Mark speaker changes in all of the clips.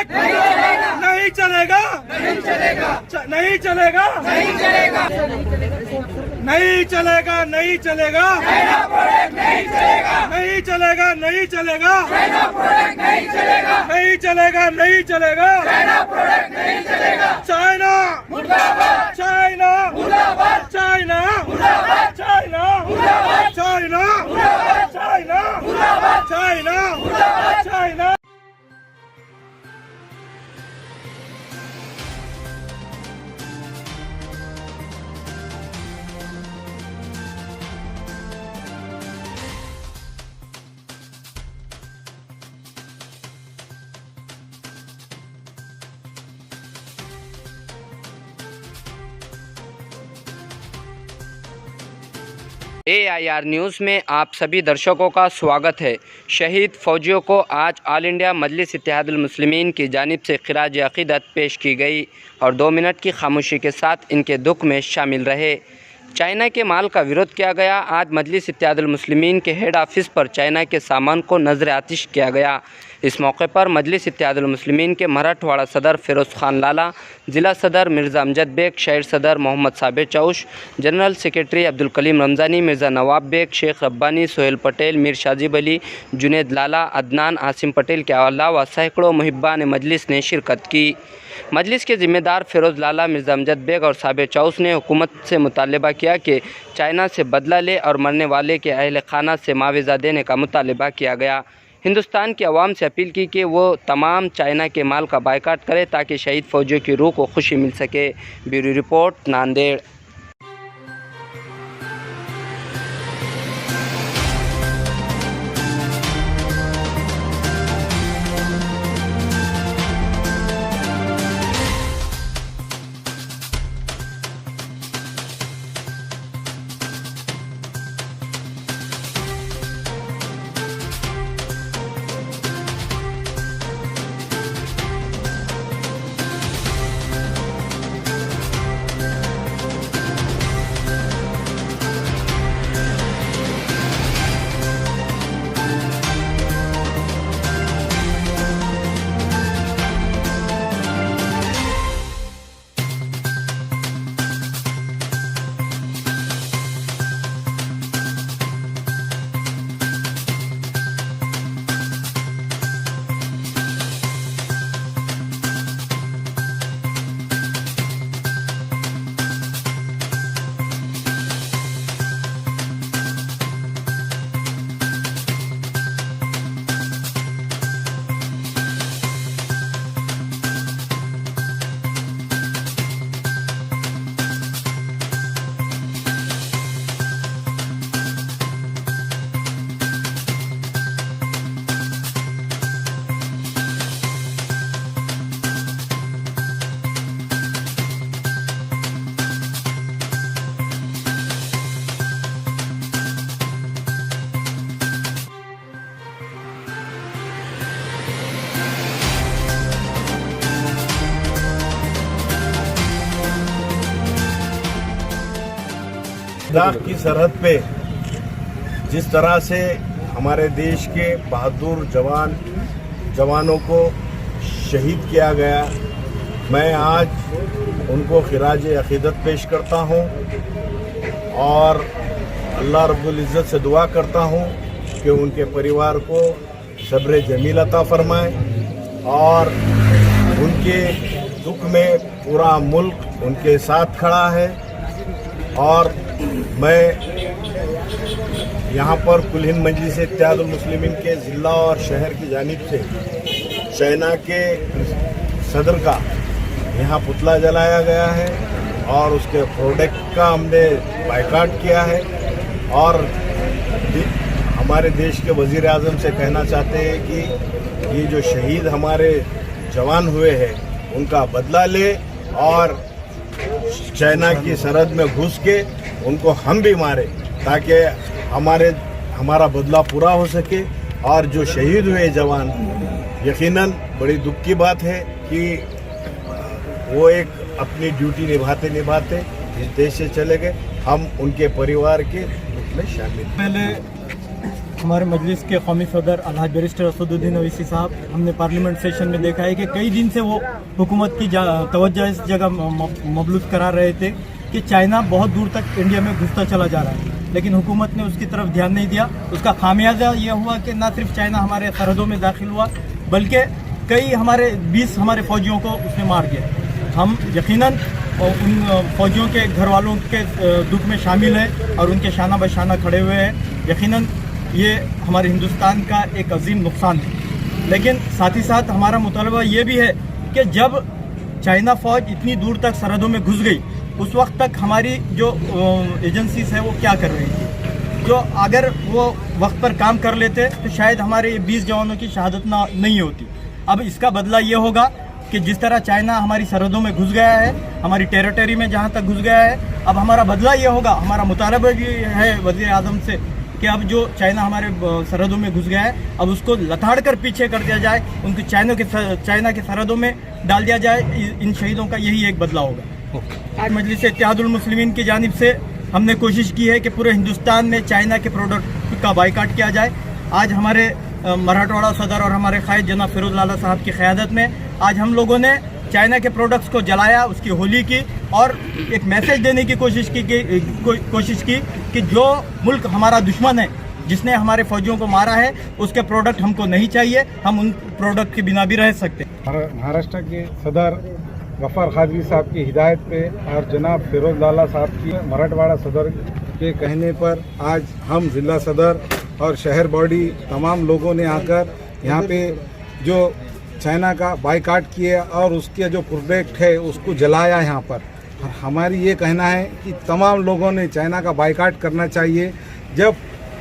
Speaker 1: Product नहीं चलेगा, नहीं चलेगा, नहीं चलेगा, नहीं चलेगा, नहीं चलेगा, नहीं चलेगा, नहीं चलेगा, नहीं चलेगा, नहीं चलेगा, नहीं चलेगा, नहीं चलेगा, नहीं चलेगा, नहीं चलेगा। चाइना मुर्दाबाद, चाइना मुर्दाबाद, चाइना मुर्दाबाद, चाइना मुर्दाबाद, चाइना मुर्दाबाद, चाइना मुर्दाबाद, चाइना मुर्दाबाद, चाइना।
Speaker 2: AIR न्यूज़ में आप सभी दर्शकों का स्वागत है। शहीद फ़ौजियों को आज ऑल इंडिया मजलिस इत्तेहादुल मुस्लिमीन की जानिब से खिराज अक़ीदत पेश की गई और 2 मिनट की खामोशी के साथ इनके दुख में शामिल रहे। चाइना के माल का विरोध किया गया। आज मजलिस इत्तेहादुल मुस्लिमीन के हेड ऑफिस पर चाइना के सामान को नज़र आतिश किया गया। इस मौके पर मजलिस इत्तेहादुल मुस्लिमीन के मराठवाड़ा सदर फ़िरोज़ ख़ान लाला, ज़िला सदर मिर्ज़ा अमजद बेग, शहर सदर मोहम्मद साबिर चौश, जनरल सेक्रेटरी अब्दुल कलीम रमज़ानी, मिर्ज़ा नवाब बेग, शेख रब्बानी, सोहेल पटेल, मीर शाजिब अली, जुनेद लाला, अदनान आसिम पटेल के अलावा सैकड़ों मुहिब्बान मजलिस ने शिरकत की। मजलिस के ज़िम्मेदार फ़िरोज़ लाला, मिर्ज़ा अमजद बेग और साबिर चौश ने हुकूमत से मुतालबा किया कि चाइना से बदला ले और मरने वाले के अहल खाना से मुआवजा देने का मुतालबा किया गया। हिंदुस्तान की आवाम से अपील की कि वो तमाम चाइना के माल का बायकाट करे ताकि शहीद फ़ौजियों की रूह को खुशी मिल सके। Bureau report, Nanded.
Speaker 3: लद्दाख की सरहद पे जिस तरह से हमारे देश के बहादुर जवानों को शहीद किया गया, मैं आज उनको खिराज अक़ीदत पेश करता हूं और अल्लाह रब्बुल इज़्ज़त से दुआ करता हूं कि उनके परिवार को सब्र जमील अता फरमाए और उनके दुख में पूरा मुल्क उनके साथ खड़ा है। और मैं यहाँ पर कुल हिंद मजलिस इत्तेहादुल मुस्लिमीन के ज़िला और शहर की जानिब से चाइना के सदर का यहाँ पुतला जलाया गया है और उसके प्रोडक्ट का हमने बायकाट किया है और हमारे देश के वज़ीर आज़म से कहना चाहते हैं कि ये जो शहीद हमारे जवान हुए हैं उनका बदला ले और चाइना की सरहद में घुस के उनको हम भी मारे ताकि हमारा बदला पूरा हो सके। और जो शहीद हुए जवान, यकीनन बड़ी दुख की बात है कि वो एक अपनी ड्यूटी निभाते इस देश से चले गए। हम उनके परिवार के दुख में शामिल।
Speaker 1: पहले
Speaker 4: हमारे मजलिस के कौमी सदर अलहाज बैरिस्टर असदुद्दीन ओवैसी साहब, हमने पार्लियामेंट सेशन में देखा है कि कई दिन से वो हुकूमत की तवज्जो इस जगह मबलूस करा रहे थे कि चाइना बहुत दूर तक इंडिया में घुसता चला जा रहा है, लेकिन हुकूमत ने उसकी तरफ ध्यान नहीं दिया। उसका खामियाजा ये हुआ कि न सिर्फ चाइना हमारे सरहदों में दाखिल हुआ, बल्कि कई 20 हमारे फौजियों को उसने मार दिया। हम यकीनन उन फौजियों के घर वालों के दुख में शामिल हैं और उनके शाना बशाना खड़े हुए हैं। यकीनन ये हमारे हिंदुस्तान का एक अजीम नुकसान है, लेकिन साथ ही साथ हमारा मुतालबा ये भी है कि जब चाइना फ़ौज इतनी दूर तक सरहदों में घुस गई, उस वक्त तक हमारी जो एजेंसीज है वो क्या कर रही थी? जो अगर वो वक्त पर काम कर लेते तो शायद हमारे 20 जवानों की शहादत नहीं होती। अब इसका बदला ये होगा कि जिस तरह चाइना हमारी सरहदों में घुस गया है, हमारी टेरिटरी में जहाँ तक घुस गया है, अब हमारा बदला ये होगा। हमारा मुतालबा भी है वज़ीर आज़म से कि अब जो चाइना हमारे सरहदों में घुस गया है, अब उसको लताड़ कर पीछे कर दिया जाए, उनकी चाइना के सरहदों में डाल दिया जाए। इन शहीदों का यही एक बदला होगा। आज मजलिस इत्तेहादुल मुस्लिमीन की जानिब से हमने कोशिश की है कि पूरे हिंदुस्तान में चाइना के प्रोडक्ट का बाइकाट किया जाए। आज हमारे मराठवाड़ा सदर और हमारे कायद जनाब फिरोज लाला साहब की क़यादत में आज हम लोगों ने चाइना के प्रोडक्ट्स को जलाया, उसकी होली की और एक मैसेज देने की कोशिश की कि जो मुल्क हमारा दुश्मन है, जिसने हमारे फौजियों को मारा है, उसके प्रोडक्ट हमको नहीं चाहिए। हम उन प्रोडक्ट के बिना भी रह सकते।
Speaker 5: महाराष्ट्र के सदर गफ्फार कादरी साहब की हिदायत पे और जनाब फिरोज लाला साहब की मराठवाड़ा सदर के कहने पर आज हम ज़िला सदर और शहर बॉडी तमाम लोगों ने आकर यहाँ पे जो चाइना का बाइकाट किया और उसके जो प्रोडक्ट है उसको जलाया। यहाँ पर हमारी ये कहना है कि तमाम लोगों ने चाइना का बाइकाट करना चाहिए। जब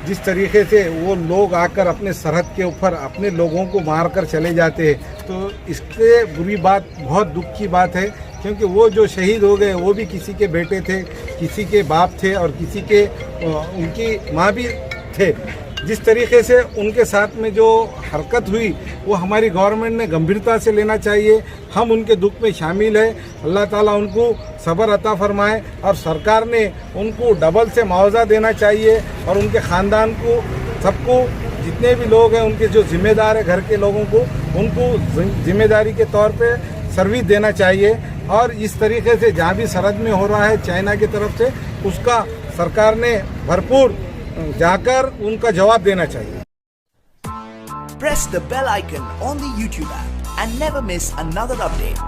Speaker 5: जिस तरीके से वो लोग आकर अपने सरहद के ऊपर अपने लोगों को मार कर चले जाते हैं, तो इससे बुरी बात, बहुत दुख की बात है, क्योंकि वो जो शहीद हो गए वो भी किसी के बेटे थे, किसी के बाप थे और किसी के उनकी माँ भी थे। जिस तरीके से उनके साथ में जो हरकत हुई वो हमारी गवर्नमेंट ने गंभीरता से लेना चाहिए। हम उनके दुख में शामिल है। अल्लाह ताला उनको सब्र अता फरमाए और सरकार ने उनको डबल से मुआवजा देना चाहिए और उनके ख़ानदान को, सबको, जितने भी लोग हैं, उनके जो जिम्मेदार है घर के लोगों को, उनको जिम्मेदारी के तौर पे सर्विस देना चाहिए। और इस तरीके से जहाँ भी सरहद में हो रहा है चाइना की तरफ से, उसका सरकार ने भरपूर जाकर उनका जवाब देना चाहिए।
Speaker 6: Press the bell icon on the YouTube app and never miss another update.